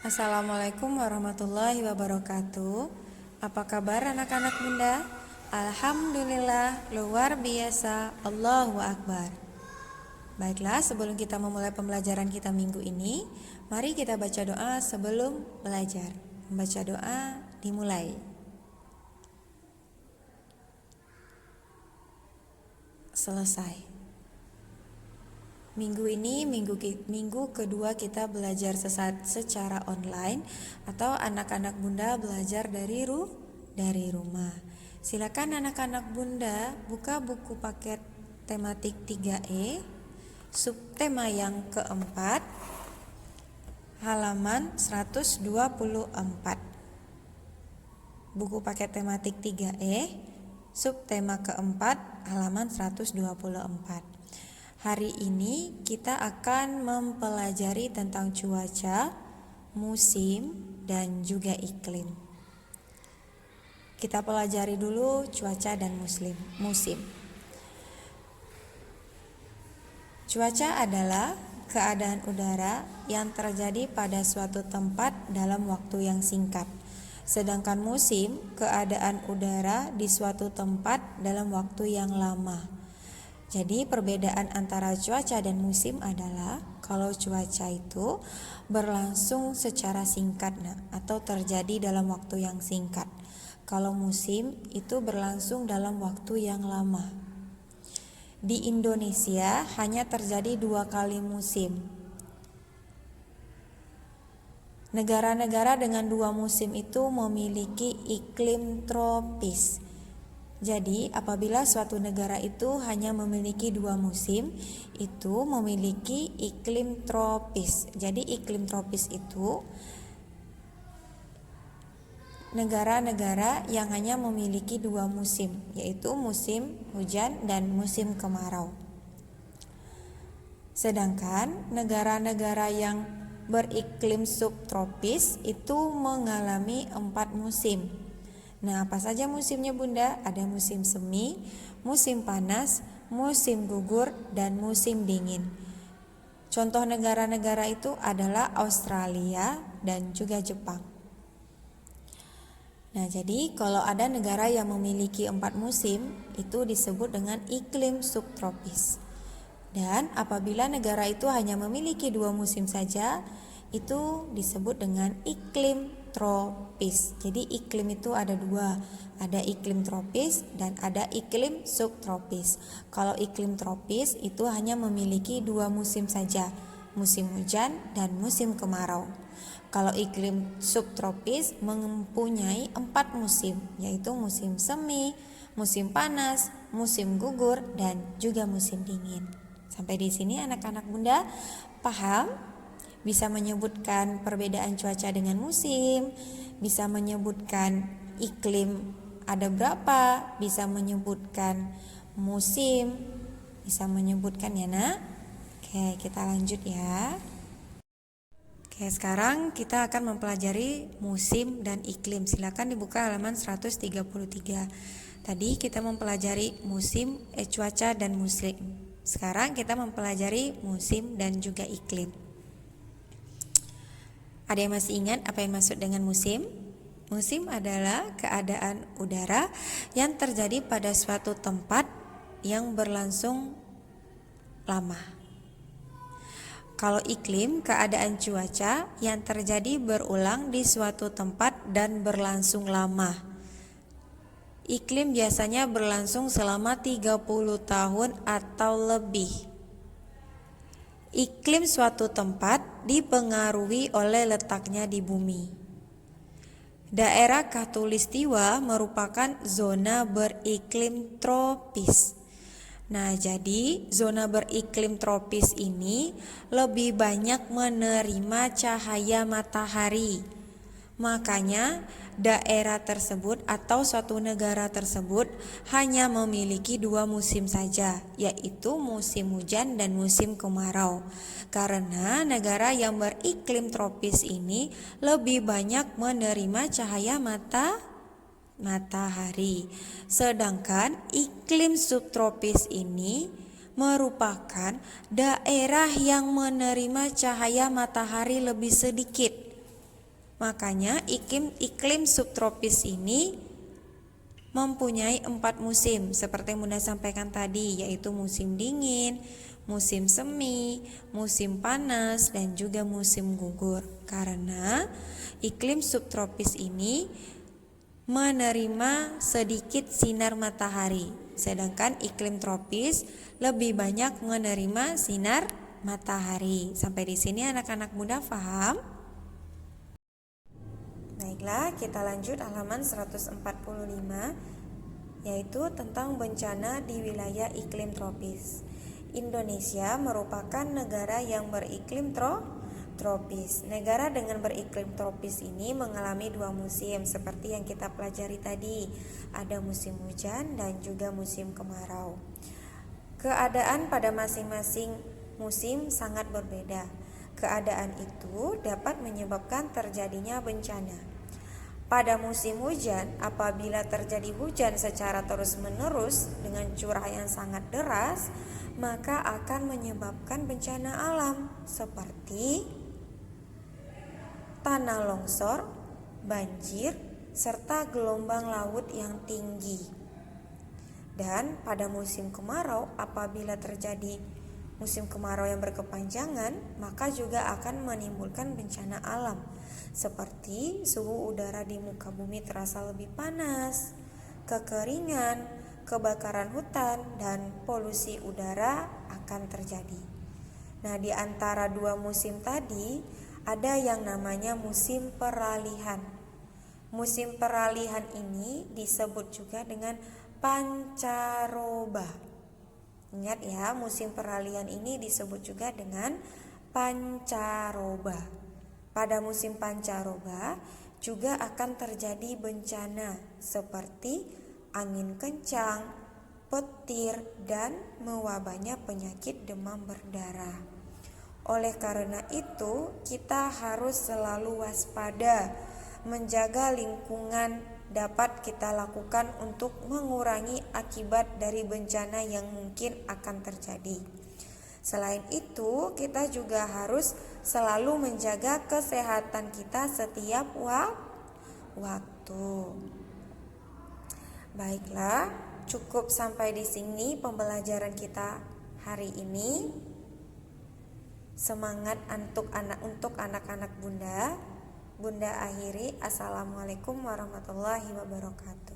Assalamualaikum warahmatullahi wabarakatuh. Apa kabar anak-anak bunda? Alhamdulillah, luar biasa, Allahu Akbar. Baiklah, sebelum kita memulai pembelajaran kita minggu ini, mari kita baca doa sebelum belajar. Membaca doa dimulai. Selesai. Minggu ini minggu kedua kita belajar secara online atau anak-anak bunda belajar dari rumah. Silakan anak-anak bunda buka buku paket tematik 3E, subtema yang keempat, halaman 124. Buku paket tematik 3E, subtema keempat, halaman 124. Hari ini kita akan mempelajari tentang cuaca, musim, dan juga iklim. Kita pelajari dulu cuaca dan musim. Cuaca adalah keadaan udara yang terjadi pada suatu tempat dalam waktu yang singkat. Sedangkan musim, keadaan udara di suatu tempat dalam waktu yang lama. Jadi perbedaan antara cuaca dan musim adalah kalau cuaca itu berlangsung secara singkat atau terjadi dalam waktu yang singkat. Kalau musim itu berlangsung dalam waktu yang lama. Di Indonesia hanya terjadi 2 kali musim. Negara-negara dengan 2 musim itu memiliki iklim tropis. Jadi apabila suatu negara itu hanya memiliki 2 musim, itu memiliki iklim tropis. Jadi iklim tropis itu negara-negara yang hanya memiliki 2 musim, yaitu musim hujan dan musim kemarau. Sedangkan negara-negara yang beriklim subtropis itu mengalami 4 musim. Nah, apa saja musimnya bunda? Ada musim semi, musim panas, musim gugur, dan musim dingin. Contoh negara-negara itu adalah Australia dan juga Jepang. Nah, jadi kalau ada negara yang memiliki 4 musim, itu disebut dengan iklim subtropis. Dan apabila negara itu hanya memiliki 2 musim saja, itu disebut dengan iklim tropis. Jadi iklim itu ada 2, ada iklim tropis dan ada iklim subtropis. Kalau iklim tropis itu hanya memiliki 2 musim saja, musim hujan dan musim kemarau. Kalau iklim subtropis mempunyai 4 musim, yaitu musim semi, musim panas, musim gugur, dan juga musim dingin. Sampai di sini anak-anak bunda paham? Bisa menyebutkan perbedaan cuaca dengan musim, bisa menyebutkan iklim ada berapa, bisa menyebutkan musim, bisa menyebutkan ya nak. Oke, kita lanjut ya. Oke, sekarang kita akan mempelajari musim dan iklim. Silakan dibuka halaman 133. Tadi kita mempelajari cuaca dan musim. Sekarang kita mempelajari musim dan juga iklim. Ada yang masih ingat apa yang maksud dengan musim? Musim adalah keadaan udara yang terjadi pada suatu tempat yang berlangsung lama. Kalau iklim, keadaan cuaca yang terjadi berulang di suatu tempat dan berlangsung lama. Iklim biasanya berlangsung selama 30 tahun atau lebih. Iklim suatu tempat dipengaruhi oleh letaknya di bumi. Daerah Khatulistiwa merupakan zona beriklim tropis. Nah, jadi zona beriklim tropis ini lebih banyak menerima cahaya matahari. Makanya daerah tersebut atau suatu negara tersebut hanya memiliki 2 musim saja, yaitu musim hujan dan musim kemarau. Karena negara yang beriklim tropis ini lebih banyak menerima cahaya matahari. Sedangkan iklim subtropis ini merupakan daerah yang menerima cahaya matahari lebih sedikit. Makanya iklim subtropis ini mempunyai 4 musim seperti yang Bunda sampaikan tadi, yaitu musim dingin, musim semi, musim panas, dan juga musim gugur. Karena iklim subtropis ini menerima sedikit sinar matahari, sedangkan iklim tropis lebih banyak menerima sinar matahari. Sampai di sini anak-anak Bunda paham? Baiklah, kita lanjut halaman 145, yaitu tentang bencana di wilayah iklim tropis. Indonesia merupakan negara yang beriklim tropis. Negara dengan beriklim tropis ini mengalami 2 musim seperti yang kita pelajari tadi. Ada musim hujan dan juga musim kemarau. Keadaan pada masing-masing musim sangat berbeda. Keadaan itu dapat menyebabkan terjadinya bencana. Pada musim hujan, apabila terjadi hujan secara terus-menerus dengan curah yang sangat deras, maka akan menyebabkan bencana alam seperti tanah longsor, banjir, serta gelombang laut yang tinggi. Dan pada musim kemarau, apabila terjadi musim kemarau yang berkepanjangan, maka juga akan menimbulkan bencana alam seperti suhu udara di muka bumi terasa lebih panas, kekeringan, kebakaran hutan, dan polusi udara akan terjadi. Nah, di antara 2 musim tadi ada yang namanya musim peralihan. Musim peralihan ini disebut juga dengan pancaroba. Ingat ya, musim peralihan ini disebut juga dengan pancaroba. Pada musim pancaroba juga akan terjadi bencana seperti angin kencang, petir, dan mewabahnya penyakit demam berdarah. Oleh karena itu, kita harus selalu waspada, menjaga lingkungan dapat kita lakukan untuk mengurangi akibat dari bencana yang mungkin akan terjadi. Selain itu, kita juga harus selalu menjaga kesehatan kita setiap waktu. Baiklah, cukup sampai di sini pembelajaran kita hari ini. Semangat untuk anak-anak Bunda. Bunda akhiri. Assalamualaikum warahmatullahi wabarakatuh.